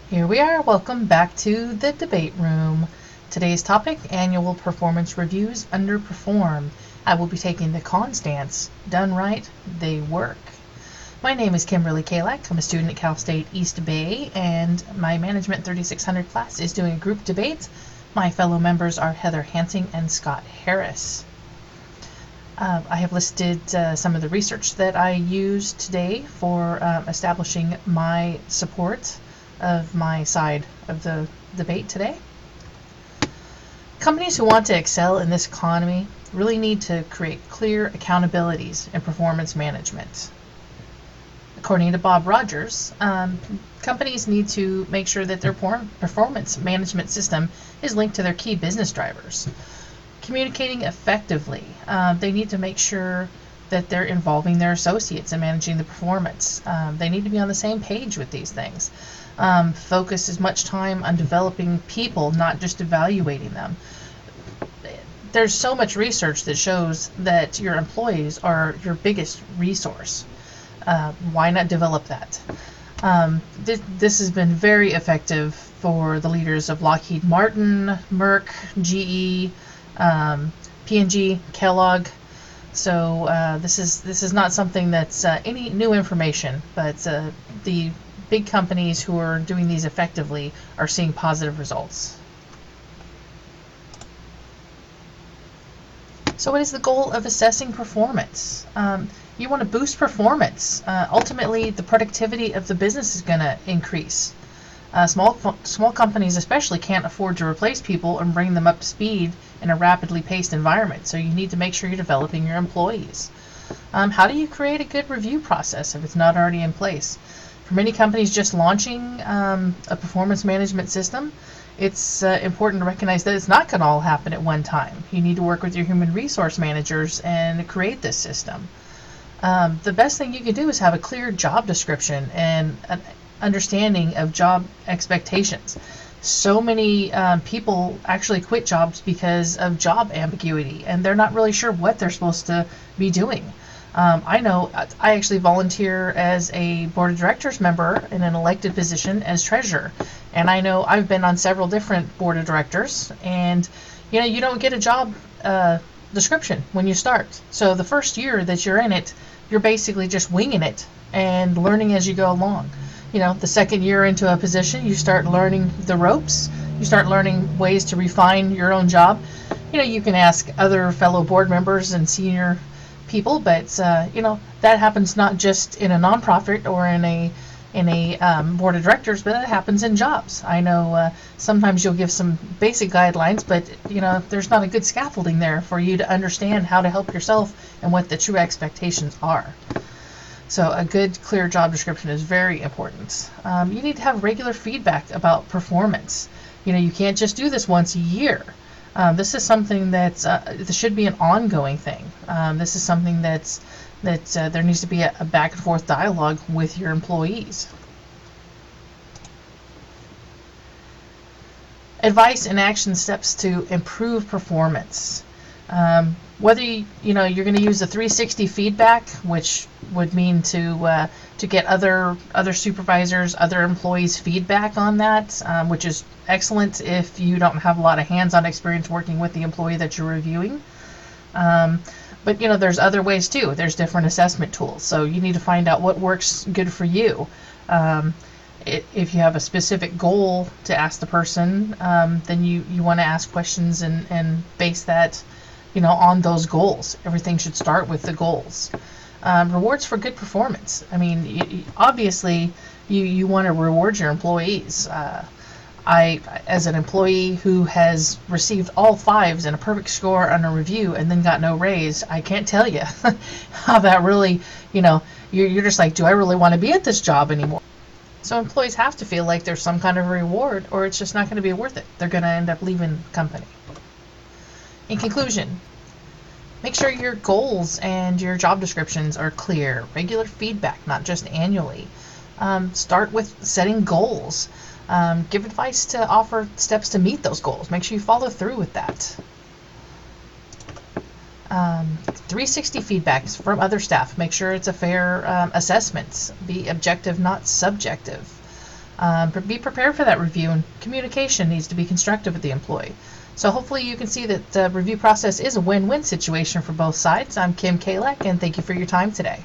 Here we are. Welcome back to the debate room. Today's topic, annual performance reviews underperform. I will be taking the con stance. Done right, they work. My name is Kim Kielak. I'm a student at Cal State East Bay, and my Management 3600 class is doing a group debate. My fellow members are Heather Hansing and Scott Harris. I have listed some of the research that I used today for establishing my support of my side of the debate today. Companies who want to excel in this economy really need to create clear accountabilities in performance management. According to Bob Rogers, companies need to make sure that their performance management system is linked to their key business drivers. Communicating effectively, they need to make sure that they're involving their associates in managing the performance. They need to be on the same page with these things. Focus as much time on developing people, not just evaluating them. There's so much research that shows that your employees are your biggest resource. Why not develop that? This has been very effective for the leaders of Lockheed Martin, Merck, GE, P&G, Kellogg. So this is not something that's any new information, but the big companies who are doing these effectively are seeing positive results. So what is the goal of assessing performance? You want to boost performance. Ultimately, the productivity of the business is going to increase. Small companies especially can't afford to replace people and bring them up to speed in a rapidly paced environment, so you need to make sure you're developing your employees. How do you create a good review process if it's not already in place? For many companies just launching a performance management system, it's important to recognize that it's not going to all happen at one time. You need to work with your human resource managers and create this system. The best thing you can do is have a clear job description and an understanding of job expectations. So many people actually quit jobs because of job ambiguity, and they're not really sure what they're supposed to be doing. I know I actually volunteer as a board of directors member in an elected position as treasurer, and I know I've been on several different board of directors, and you don't get a job description when you start. So the first year that you're in it, you're basically just winging it and learning as you go along. The second year into a position, you start learning the ropes. You start learning ways to refine your own job. You can ask other fellow board members and senior people, but that happens not just in a nonprofit or in a board of directors, but it happens in jobs. I know sometimes you'll give some basic guidelines, but there's not a good scaffolding there for you to understand how to help yourself and what the true expectations are. So a good, clear job description is very important. You need to have regular feedback about performance. You can't just do this once a year. This is something that should be an ongoing thing. This is something that there needs to be a back and forth dialogue with your employees. Advice and action steps to improve performance. Whether you're going to use the 360 feedback, which would mean to get other supervisors, other employees' feedback on that, which is excellent if you don't have a lot of hands-on experience working with the employee that you're reviewing. But there's other ways too. There's different assessment tools, so you need to find out what works good for you. If you have a specific goal to ask the person, then you want to ask questions and base that on those goals. Everything should start with the goals. Rewards for good performance. I mean, obviously, you want to reward your employees. I, as an employee who has received all 5s and a perfect score on a review and then got no raise, I can't tell you how that really, you're just like, do I really want to be at this job anymore? So employees have to feel like there's some kind of reward, or it's just not going to be worth it. They're going to end up leaving the company. In conclusion, make sure your goals and your job descriptions are clear. Regular feedback, not just annually. Start with setting goals. Give advice to offer steps to meet those goals. Make sure you follow through with that. 360 feedbacks from other staff. Make sure it's a fair assessment. Be objective, not subjective. Be prepared for that review, and communication needs to be constructive with the employee. So hopefully you can see that the review process is a win-win situation for both sides. I'm Kim Kielak, and thank you for your time today.